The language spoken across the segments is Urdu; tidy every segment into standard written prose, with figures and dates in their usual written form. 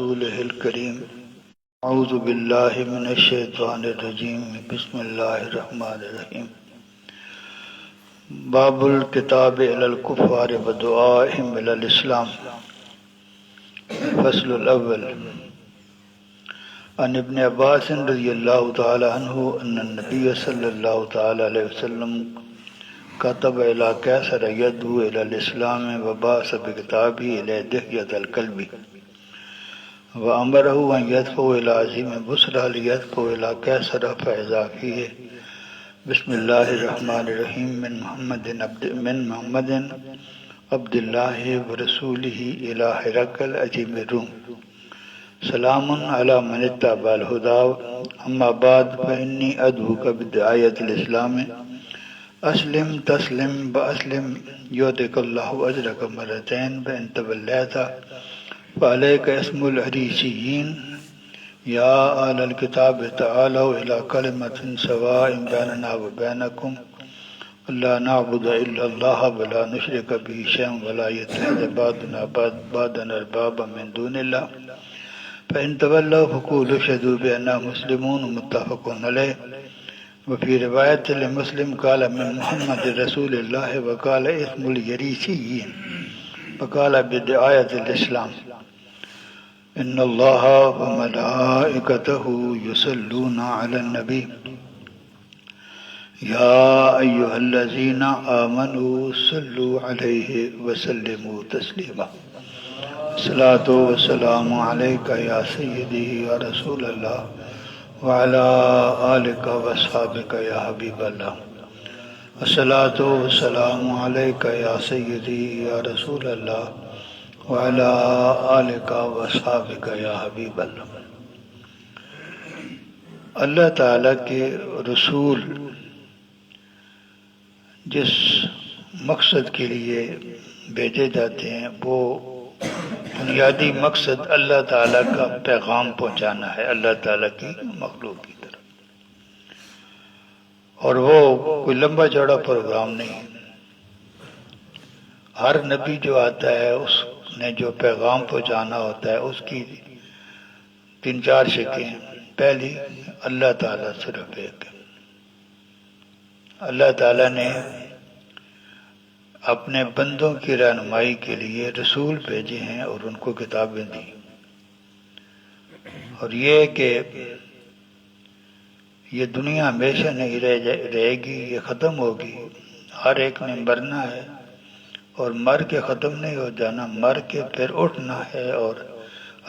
رسوله الكريم اعوذ بالله من الشيطان الرجيم بسم الله الرحمن الرحيم باب الكتاب الى الكفار ودعائهم الى الاسلام الفصل الاول عن ابن عباس رضي الله تعالى عنه ان النبي صلى الله تعالى عليه وسلم كتب الى كيسر يدعو الى الاسلام وبعث بكتابه الى دحية الكلب وأمره أن يدفع إلى عظيم بصرى ليدفع إلى كيسر فإذا فيه بسم الله الرحمن الرحيم من محمد عبد الله ورسوله إلى هرقل عظيم الروم سلام على من اتبع الهدى أما بعد فإني أدعوك بدعاية الإسلام أسلم تسلم بأسلم يؤتك الله أجرك مرتين فإن توليت فعليك اسم الحريسيين يا أهل الكتاب تعالوا إلى كلمة سواء بيننا وبينكم لا نعبد إلا الله ولا نشرك به شيئا ولا يتخذ بعضنا بعضا أربابا من دون الله فإن تولوا فقولوا اشهدوا بأننا مسلمون متفق عليه وفي رواية لمسلم قال من محمد رسول الله وقال اسم الحريسيين وقال بدعاية الإسلام إن الله وملائكته يصلون على النبي يا أيها الذين آمنوا صلوا عليه وسلموا تسليما الصلاة والسلام عليك يا سيدي يا رسول الله وعلى آلك وأصحابك يا حبيب الله الصلاة والسلام عليك يا سيدي يا رسول الله وعلى آلك وأصحابك یا حبیب اللہ۔ اللہ تعالیٰ کے رسول جس مقصد کے لیے بھیجے جاتے ہیں وہ بنیادی مقصد اللہ تعالیٰ کا پیغام پہنچانا ہے اللہ تعالیٰ کی مخلوق کی طرف، اور وہ کوئی لمبا چوڑا پروگرام نہیں۔ ہر نبی جو آتا ہے اس نے جو پیغام پہنچانا ہوتا ہے اس کی 3-4 شکلیں۔ پہلی، اللہ تعالیٰ صرف ایک ہے۔ اللہ تعالیٰ نے اپنے بندوں کی رہنمائی کے لیے رسول بھیجے ہیں اور ان کو کتابیں دی، اور یہ کہ یہ دنیا ہمیشہ نہیں رہے گی، یہ ختم ہوگی، ہر ایک نے مرنا ہے، اور مر کے ختم نہیں ہو جانا، مر کے پھر اٹھنا ہے اور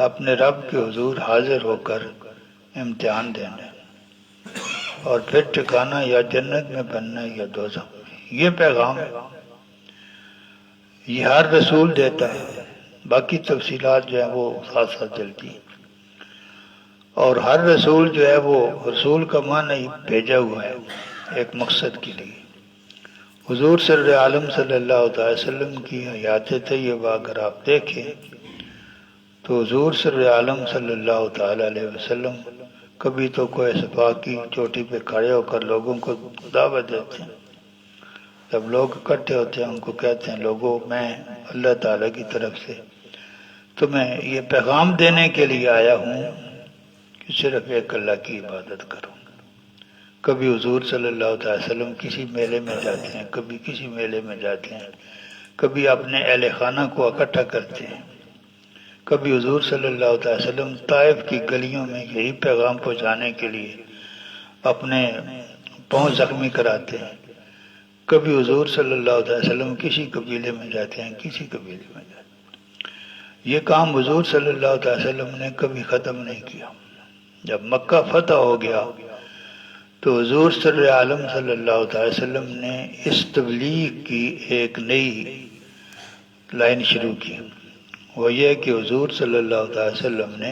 اپنے رب کے حضور حاضر ہو کر امتحان دینا ہے، اور پھر ٹھکانا یا جنت میں بننا یا دوزخ میں۔ یہ پیغام ہے، یہ ہر رسول دیتا ہے، باقی تفصیلات جو ہیں وہ ساتھ ساتھ چلتی ہیں۔ اور ہر رسول جو ہے وہ رسول کا معنی بھیجا ہوا ہے ایک مقصد کے لیے۔ حضور سر عالم صلی اللہ علیہ وسلم کی حیات طیبہ اگر آپ دیکھیں تو حضور سر عالم صلی اللہ تعالی علیہ وسلم کبھی تو کوہ صفا کی چوٹی پہ کھڑے ہو کر لوگوں کو دعوت دیتے ہیں۔ جب لوگ اکٹھے ہوتے ہیں ان کو کہتے ہیں لوگوں میں اللہ تعالیٰ کی طرف سے تمہیں یہ پیغام دینے کے لیے آیا ہوں کہ صرف ایک اللہ کی عبادت کرو۔ کبھی حضور صلی اللہ علیہ وسلم کسی میلے میں جاتے ہیں، کبھی کسی میلے میں جاتے ہیں، کبھی اپنے اہل خانہ کو اکٹھا کرتے ہیں، کبھی حضور صلی اللہ علیہ وسلم طائف کی گلیوں میں یہی پیغام پہنچانے کے لیے اپنے پاؤں زخمی کراتے ہیں، کبھی حضور صلی اللہ علیہ وسلم کسی قبیلے میں جاتے ہیں، کسی قبیلے میں جاتے ہیں۔ یہ کام حضور صلی اللہ علیہ وسلم نے کبھی ختم نہیں کیا۔ جب مکہ فتح ہو گیا تو حضور سر عالم صلی اللہ علیہ وسلم نے اس تبلیغ کی ایک نئی لائن شروع کی، وہ یہ کہ حضور صلی اللہ علیہ وسلم نے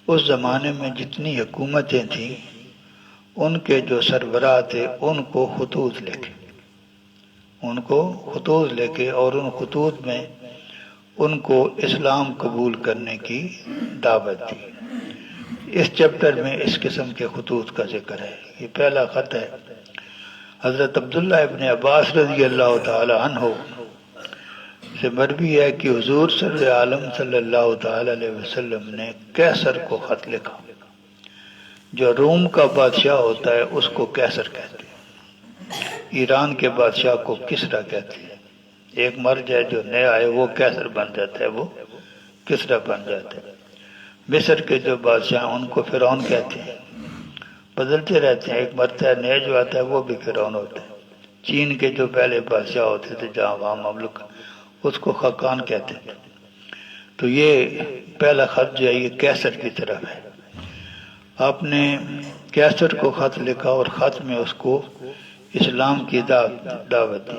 اس زمانے میں جتنی حکومتیں تھیں ان کے جو سربراہ تھے ان کو خطوط لے کے اور ان خطوط میں ان کو اسلام قبول کرنے کی دعوت دی۔ اس چیپٹر میں اس قسم کے خطوط کا ذکر ہے۔ یہ پہلا خط ہے۔ حضرت عبداللہ ابن عباس رضی اللہ تعالی عنہ سے مروی ہے کہ حضور صلی عالم صلی اللہ تعالی علیہ وسلم نے کیسر کو خط لکھا. جو روم کا بادشاہ ہوتا ہے اس کو کیسر کہتے ہیں، ایران کے بادشاہ کو کسرا کہتے ہیں. ایک مرد ہے جو نیا ہے وہ کیسر بن جاتا ہے، وہ کسرا بن جاتا ہے. مصر کے جو بادشاہ ہیں ان کو فرعون کہتے ہیں، بدلتے رہتے ہیں، ایک مرتا ہے نیا جو آتا ہے وہ بھی فرعون ہوتا ہے. چین کے جو پہلے بادشاہ ہوتے تھے جہاں وہاں مملوک، اس کو خاقان کہتے تھے. تو یہ پہلا خط جو ہے یہ کیسر کی طرف ہے. آپ نے کیسر کو خط لکھا اور خط میں اس کو اسلام کی دعوت دی.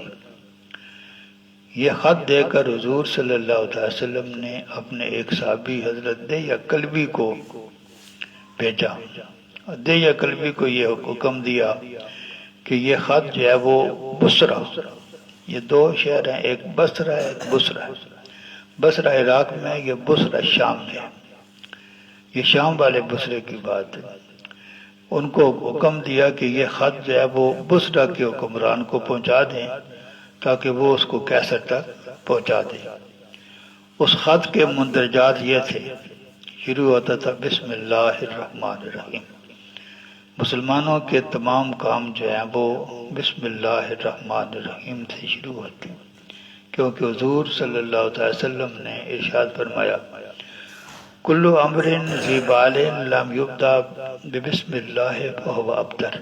یہ خط دے کر حضور صلی اللہ علیہ وسلم نے اپنے ایک صحابی حضرت دہیہ کلبی کو بھیجا. دہیہ کلبی کو یہ حکم دیا کہ یہ خط جو ہے وہ بصرہ، یہ دو شہر ہیں، ایک بصرہ ہے ایک بصرہ ہے. بصرہ عراق میں ہے، یہ بصرہ شام میں ہے. یہ شام والے بصرے کی بات ہے. ان کو حکم دیا کہ یہ خط جو ہے وہ بصرہ کے حکمران کو پہنچا دیں تاکہ وہ اس کو کیسر تک پہنچا دیں. اس خط کے مندرجات یہ تھے، شروع ہوتا تھا بسم اللہ الرحمن الرحیم. مسلمانوں کے تمام کام جو ہیں وہ بسم اللہ الرحمن الرحیم سے شروع ہوتے ہیں، کیونکہ حضور صلی اللہ علیہ وسلم نے ارشاد فرمایا کل امر ذی بال لم یبدأ بسم اللہ فہو ابتر.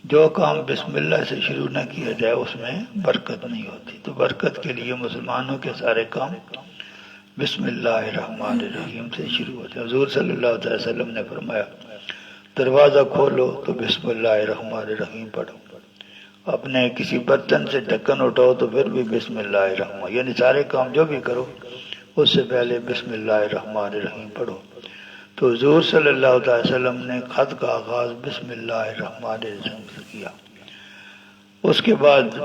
جو کام بسم اللہ سے شروع نہ کیا جائے اس میں برکت نہیں ہوتی. تو برکت کے لیے مسلمانوں کے سارے کام بسم اللہ الرحمن الرحیم سے شروع ہوتے ہیں. حضور صلی اللہ علیہ وسلم نے فرمایا دروازہ کھولو تو بسم اللہ الرحمن الرحیم پڑھو، اپنے کسی برتن سے ڈھکن اٹھاؤ تو پھر بھی بسم اللہ الرحمن، یعنی سارے کام جو بھی کرو اس سے پہلے بسم اللہ الرحمن الرحیم پڑھو. تو حضور صلی اللہ علیہ وسلم نے خط کا آغاز بسم اللہ الرحمن الرحیم سے کیا. اس کے بعد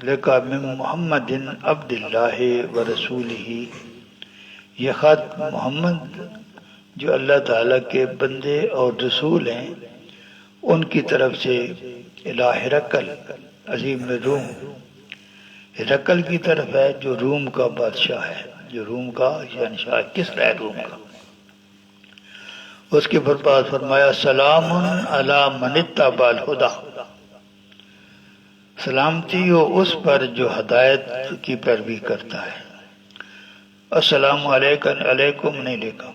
لکھا من محمد عبد اللہ و رسولہ. یہ خط محمد جو اللہ تعالیٰ کے بندے اور رسول ہیں ان کی طرف سے الی ہرقل عظیم روم. ہرقل کی طرف ہے جو روم کا بادشاہ ہے، جو روم کا شہنشاہ کسرا ہے روم کا. اس کے بعد فرمایا سلام علی من اتبع الہدی. سلامتی ہو اس پر جو ہدایت کی پیروی کرتا ہے. السلام علیکم نہیں لکھا.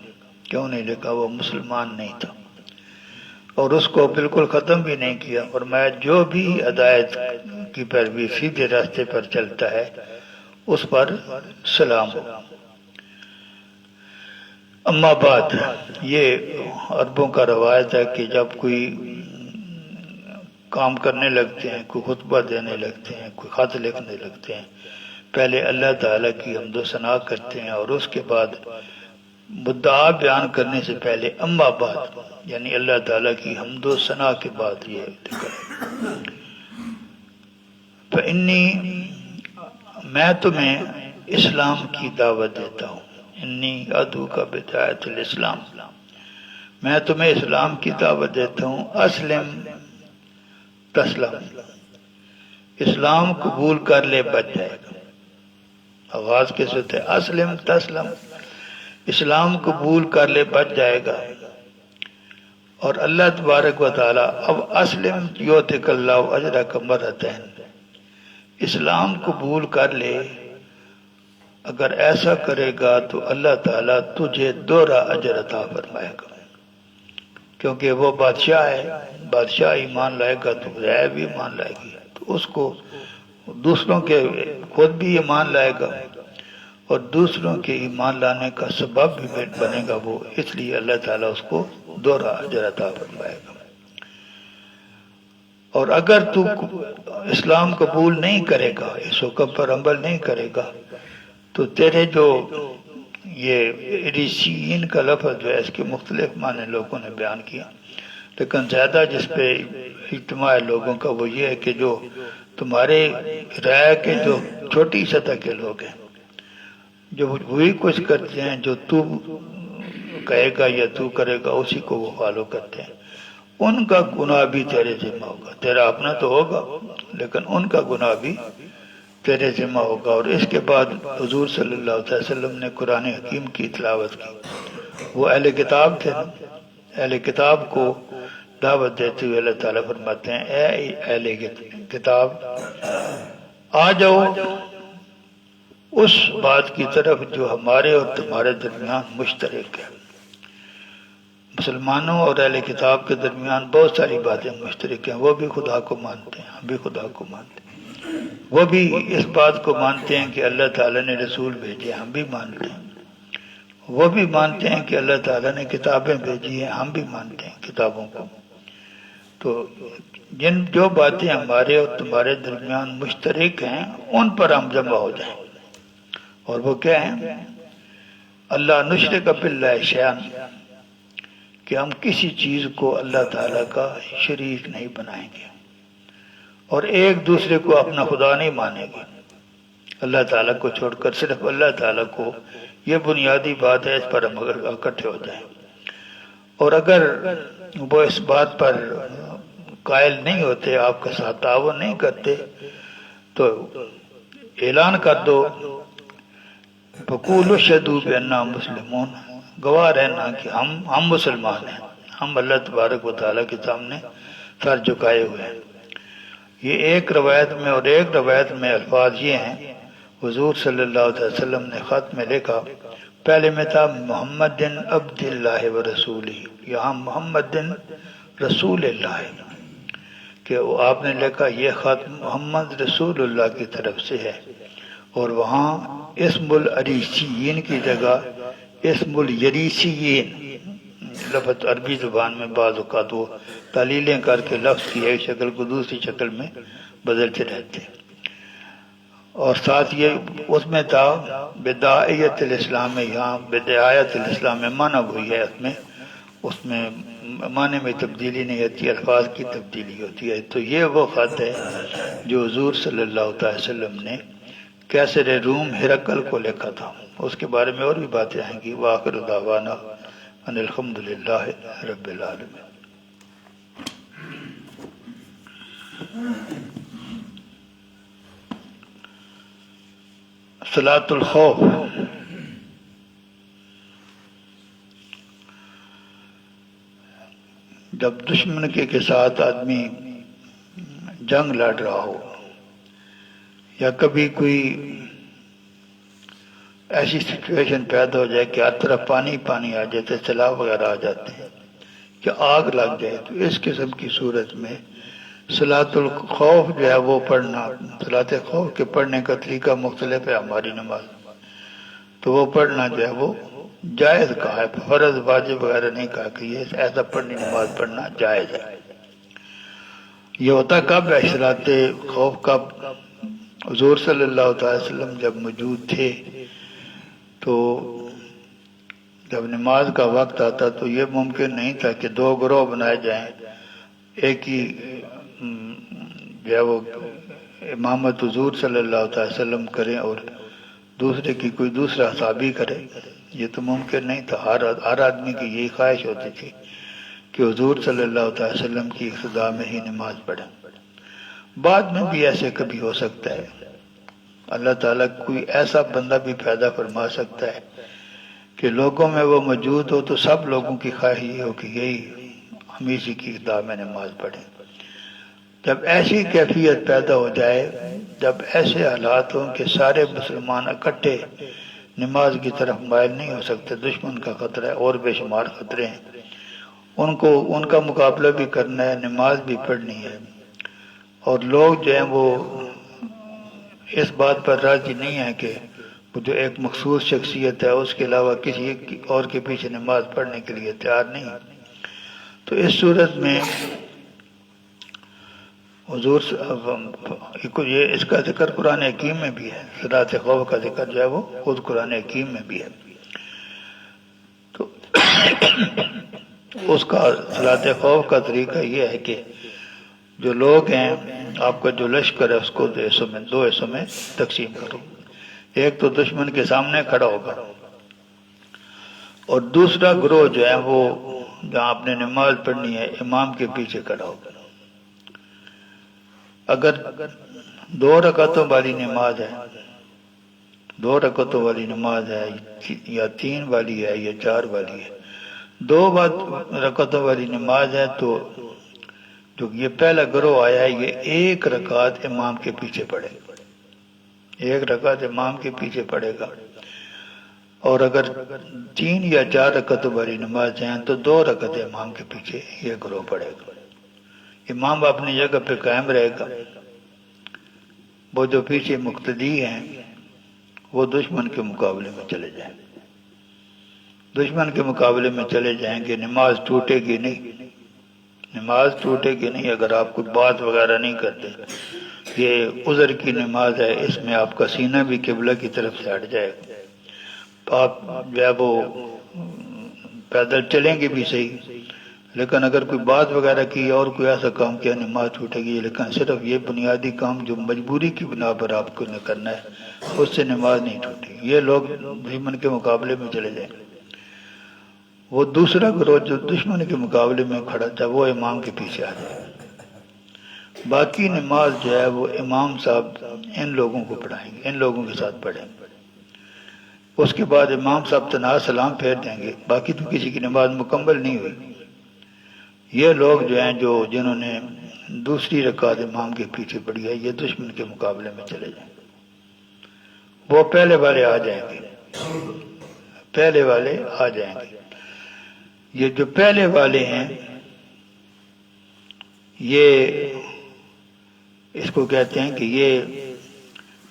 کیوں نہیں لکھا؟ وہ مسلمان نہیں تھا اور اس کو بالکل ختم بھی نہیں کیا. فرمایا جو بھی ہدایت کی پیروی سیدھے راستے پر چلتا ہے اس پر سلام ہو. اما بعد، یہ عربوں کا روایت ہے کہ جب کوئی کام کرنے لگتے ہیں، کوئی خطبہ دینے لگتے ہیں، کوئی خط لکھنے لگتے ہیں، پہلے اللہ تعالیٰ کی حمد و ثنا کرتے ہیں اور اس کے بعد مدعا بیان کرنے سے پہلے اما بعد، یعنی اللہ تعالیٰ کی حمد و ثنا کے بعد یہ ذکر ہے. تو میں تمہیں اسلام کی دعوت دیتا ہوں. انی ادعو کا بدایت الاسلام، میں تمہیں اسلام کی دعوت دیتا ہوں. اسلم تسلم، اسلام قبول کر لے بچ جائے گا. آغاز کے ساتھ ہے اسلم تسلم، اسلام قبول کر لے بچ جائے گا. اور اللہ تبارک و تعالی اب اسلم یؤتک اللہ اجرک مرتین، اسلام قبول کر لے، اگر ایسا کرے گا تو اللہ تعالیٰ تجھے دوہرا اجر عطا فرمائے گا. کیونکہ وہ بادشاہ ہے، بادشاہ ایمان لائے گا تو رعایا بھی ایمان لائے گی، تو اس کو دوسروں کے خود بھی ایمان لائے گا اور دوسروں کے ایمان لانے کا سبب بھی بنے گا وہ، اس لیے اللہ تعالیٰ اس کو دوہرا اجر عطا فرمائے گا. اور اگر تو اسلام قبول نہیں کرے گا، اس حکم پر عمل نہیں کرے گا، تو تیرے جو یہ ریسین کا لفظ جو ہے اس کے مختلف معنی لوگوں نے بیان کیا، لیکن زیادہ جس پہ اجتماع ہے لوگوں کا وہ یہ ہے کہ جو تمہارے رائے کے جو چھوٹی سطح کے لوگ ہیں، جو وہی کچھ کرتے ہیں جو تو کہے گا یا تو کرے گا اسی کو وہ فالو کرتے ہیں، ان کا گناہ بھی تیرے ذمہ ہوگا. تیرا اپنا تو ہوگا لیکن ان کا گناہ بھی تیرے ذمہ ہوگا۔ اور اس کے بعد حضور صلی اللہ علیہ وسلم نے قرآن حکیم کی تلاوت کی۔ وہ اہل کتاب تھے نا، اہل کتاب کو دعوت دیتے ہوئے اللہ تعالیٰ فرماتے ہیں اے اہل کتاب آ جاؤ اس بات کی طرف جو ہمارے اور تمہارے درمیان مشترک ہے۔ مسلمانوں اور اہل کتاب کے درمیان بہت ساری باتیں مشترک ہیں، وہ بھی خدا کو مانتے ہیں، ہم بھی خدا کو مانتے ہیں، وہ بھی اس بات کو مانتے ہیں کہ اللہ تعالیٰ نے رسول بھیجے، ہم بھی مانتے ہیں، وہ بھی مانتے ہیں کہ اللہ تعالیٰ نے کتابیں بھیجی ہیں، ہم بھی مانتے ہیں کتابوں کو۔ تو جو باتیں ہمارے اور تمہارے درمیان مشترک ہیں ان پر ہم جمع ہو جائیں، اور وہ کیا ہیں؟ اللہ نشرک باللہ شیئا، کہ ہم کسی چیز کو اللہ تعالیٰ کا شریک نہیں بنائیں گے، اور ایک دوسرے کو اپنا خدا نہیں مانیں گے، اللہ تعالیٰ کو چھوڑ کر صرف اللہ تعالیٰ کو۔ یہ بنیادی بات ہے، اس پر ہم اکٹھے ہو جائیں۔ اور اگر وہ اس بات پر قائل نہیں ہوتے، آپ کے ساتھ تعاون نہیں کرتے، تو اعلان کر دو فَقُولُوا اشْهَدُوا بِأَنَّا مُسْلِمُونَ، گواہ رہنا کہ ہم مسلمان ہیں، ہم اللہ تبارک و تعالیٰ کے سامنے سر جھکائے ہوئے ہیں۔ یہ ایک روایت میں، اور ایک روایت میں الفاظ یہ ہیں، حضور صلی اللہ علیہ وسلم نے خط میں لکھا، پہلے میں تھا محمد عبد اللہ و رسولہ، یہاں محمد رسول اللہ، کہ آپ نے لکھا یہ خط محمد رسول اللہ کی طرف سے ہے، اور وہاں اسم الاریسیین کی جگہ اسم الیریسیین، لفظ عربی زبان میں بعض اوقات وہ تعلیلیں کر کے لفظ کی ایک شکل کو دوسری شکل میں بدلتے رہتے ہیں۔ اور ساتھ یہ اس میں تھا بدایت الاسلام، یہاں بدایت الاسلام میں معنی ہوئی ہے، اس میں معنی میں تبدیلی نہیں ہوتی، الفاظ کی تبدیلی ہوتی ہے۔ تو یہ وہ خط ہے جو حضور صلی اللہ علیہ وسلم نے کیسر روم ہرقل کو لکھا تھا، اس کے بارے میں اور بھی باتیں آئیں گی۔ وآخر دعوانا ان الحمد للہ رب العالمین۔ صلاۃ الخوف، جب دشمن کے ساتھ آدمی جنگ لڑ رہا ہو، یا کبھی کوئی ایسی سچویشن پیدا ہو جائے کہ ہر طرف پانی پانی آ جاتے، سیلاب وغیرہ آ جاتے ہیں، کہ آگ لگ جائے، تو اس قسم کی صورت میں صلاۃ الخوف جو ہے وہ پڑھنا، صلاۃ خوف کے پڑھنے کا طریقہ مختلف ہے ہماری نماز، تو وہ پڑھنا جو ہے وہ جائز کہا ہے، فرض واجب وغیرہ نہیں کہا کہ یہ ایسا پڑھنی نماز پڑھنا جائز ہے۔ یہ ہوتا کب ہے صلاۃ خوف کب؟ حضور صلی اللہ علیہ وسلم جب موجود تھے تو جب نماز کا وقت آتا تو یہ ممکن نہیں تھا کہ دو گروہ بنائے جائیں، ایک ہی جو ہے وہ امامت حضور صلی اللہ علیہ وسلم کریں اور دوسرے کی کوئی دوسرا صحابی کرے، یہ تو ممکن نہیں تھا۔ ہر آدمی کی یہی خواہش ہوتی تھی کہ حضور صلی اللہ علیہ وسلم کی اقتداء میں ہی نماز پڑھیں۔ بعد میں بھی ایسے کبھی ہو سکتا ہے، اللہ تعالیٰ کوئی ایسا بندہ بھی پیدا فرما سکتا ہے کہ لوگوں میں وہ موجود ہو تو سب لوگوں کی خواہش یہ ہو کہ یہی ہم اسی کی اقتداء میں نماز پڑھیں۔ جب ایسی کیفیت پیدا ہو جائے، جب ایسے حالات ہوں کہ سارے مسلمان اکٹھے نماز کی طرف مائل نہیں ہو سکتے، دشمن کا خطرہ ہے اور بے شمار خطرے ہیں، ان کا مقابلہ بھی کرنا ہے، نماز بھی پڑھنی ہے، اور لوگ جو ہیں وہ اس بات پر راضی نہیں ہیں کہ جو ایک مخصوص شخصیت ہے اس کے علاوہ کسی اور کے پیچھے نماز پڑھنے کے لیے تیار نہیں، تو اس صورت میں حضور یہ اس کا ذکر قرآن حکیم میں بھی ہے، صلاۃ خوف کا ذکر جو ہے وہ خود قرآن حکیم میں بھی ہے۔ تو اس کا صلاۃ خوف کا طریقہ یہ ہے کہ جو لوگ ہیں، آپ کا جو لشکر ہے اس کو دو حصوں میں تقسیم کرو، ایک تو دشمن کے سامنے کھڑا ہوگا اور دوسرا گروہ جو ہے وہ جہاں آپ نے نماز پڑھنی ہے امام کے پیچھے کھڑا ہوگا۔ اگر دو رکعتوں والی نماز ہے، دو رکعتوں والی نماز ہے یا تین والی ہے یا چار والی ہے؟ دو رکعتوں والی نماز ہے تو جو یہ پہلا گروہ آیا ہے یہ ایک رکعت امام کے پیچھے پڑے گا، ایک رکعت امام کے پیچھے پڑے گا۔ اور اگر تین یا چار رکعتوں والی نماز ہیں تو دو رکعت امام کے پیچھے یہ گروہ پڑے گا۔ امام اپنی جگہ پہ قائم رہے گا، وہ جو پیچھے مقتدی ہیں وہ دشمن کے مقابلے میں چلے جائیں گے، دشمن کے مقابلے میں چلے جائیں گے، نماز ٹوٹے گی نہیں، نماز ٹوٹے گی نہیں اگر آپ کوئی بات وغیرہ نہیں کرتے۔ یہ عذر کی نماز ہے، اس میں آپ کا سینہ بھی قبلہ کی طرف سے ہٹ جائے گا، آپ جو ہے وہ پیدل چلیں گے بھی صحیح، لیکن اگر کوئی بات وغیرہ کی اور کوئی ایسا کام کیا نماز ٹوٹے گی، لیکن صرف یہ بنیادی کام جو مجبوری کی بنا پر آپ کو کرنا ہے اس سے نماز نہیں ٹوٹے گی۔ یہ لوگ دشمن کے مقابلے میں چلے جائیں گے۔ وہ دوسرا گروہ جو دشمن کے مقابلے میں کھڑا تھا وہ امام کے پیچھے آ جائے، باقی نماز جو ہے وہ امام صاحب ان لوگوں کو پڑھائیں گے، ان لوگوں کے ساتھ پڑھیں گے۔ اس کے بعد امام صاحب تنہا سلام پھیر دیں گے، باقی تو کسی کی نماز مکمل نہیں ہوئی۔ یہ لوگ جو ہیں جنہوں نے دوسری رکعت امام کے پیچھے پڑھی ہے یہ دشمن کے مقابلے میں چلے جائیں گے، وہ پہلے والے آ جائیں گے، پہلے والے آ جائیں گے۔ یہ جو پہلے والے ہیں یہ اس کو کہتے ہیں کہ یہ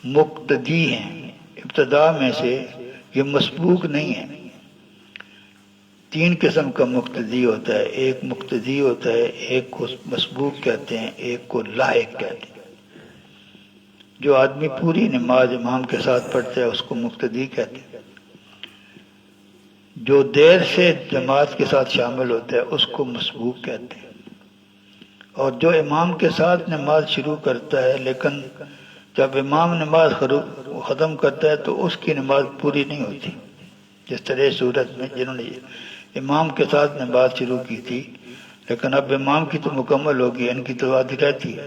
مقتدی ہیں، ابتداء میں سے یہ مسبوق نہیں ہیں۔ تین قسم کا مقتدی ہوتا ہے، ایک مقتدی ہوتا ہے، ایک کو مسبوق کہتے ہیں، ایک کو لاحق کہتے ہیں۔ جو آدمی پوری نماز امام کے ساتھ پڑھتا ہے اس کو مقتدی کہتے ہیں، جو دیر سے جماعت کے ساتھ شامل ہوتا ہے اس کو مسبوق کہتے ہیں، اور جو امام کے ساتھ نماز شروع کرتا ہے لیکن جب امام نماز ختم کرتا ہے تو اس کی نماز پوری نہیں ہوتی، جس طرح صورت میں جنہوں نے امام کے ساتھ نماز شروع کی تھی لیکن اب امام کی تو مکمل ہوگی، ان کی تو آدھی رہتی ہے،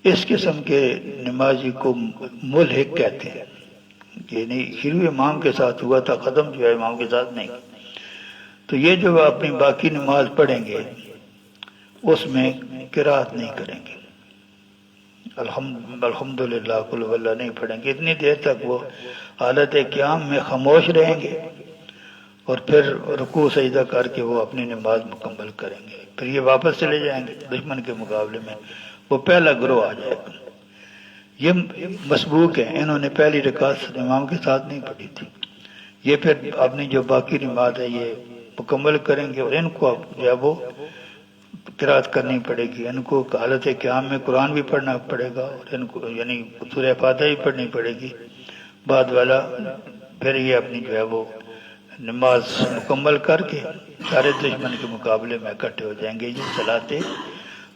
اس قسم کے نمازی کو ملحق کہتے ہیں، یعنی شروع امام کے ساتھ ہوا تھا، ختم جو ہے امام کے ساتھ نہیں۔ تو یہ جو اپنی باقی نماز پڑھیں گے اس میں قرات نہیں کریں گے، الحمدللہ قل هو اللہ نہیں پڑھیں گے، اتنی دیر تک وہ حالت قیام میں خاموش رہیں گے اور پھر رکوع سجدہ کر کے وہ اپنی نماز مکمل کریں گے، پھر یہ واپس چلے جائیں گے دشمن کے مقابلے میں، وہ پہلا گروہ آ جائے گا۔ یہ مسبوق ہیں، انہوں نے پہلی رکعت امام کے ساتھ نہیں پڑھی تھی، یہ پھر اپنی جو باقی نماز ہے یہ مکمل کریں گے، اور ان کو جو ہے وہ قرات کرنی پڑے گی، ان کو حالت قیام میں قرآن بھی پڑھنا پڑے گا اور ان کو یعنی سورہ فاتحہ بھی پڑھنی پڑے گی بعد والا، پھر یہ اپنی جو ہے وہ نماز مکمل کر کے سارے دشمن کے مقابلے میں اکٹھے ہو جائیں گے۔ یہ صلاۃ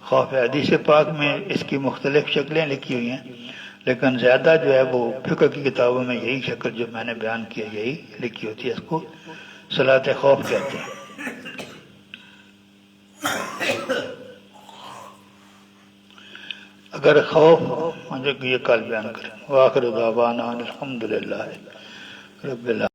خوف ہے۔ حدیث پاک میں اس کی مختلف شکلیں لکھی ہوئی ہیں لیکن زیادہ جو ہے وہ فقہ کی کتابوں میں یہی شکل جو میں نے بیان کیا یہی لکھی ہوتی ہے، اس کو صلاۃ خوف کہتے ہیں۔ اگر خوف مجھے یہ کل بیان کریں، وآخر دعوانا الحمدللہ رب العالمین۔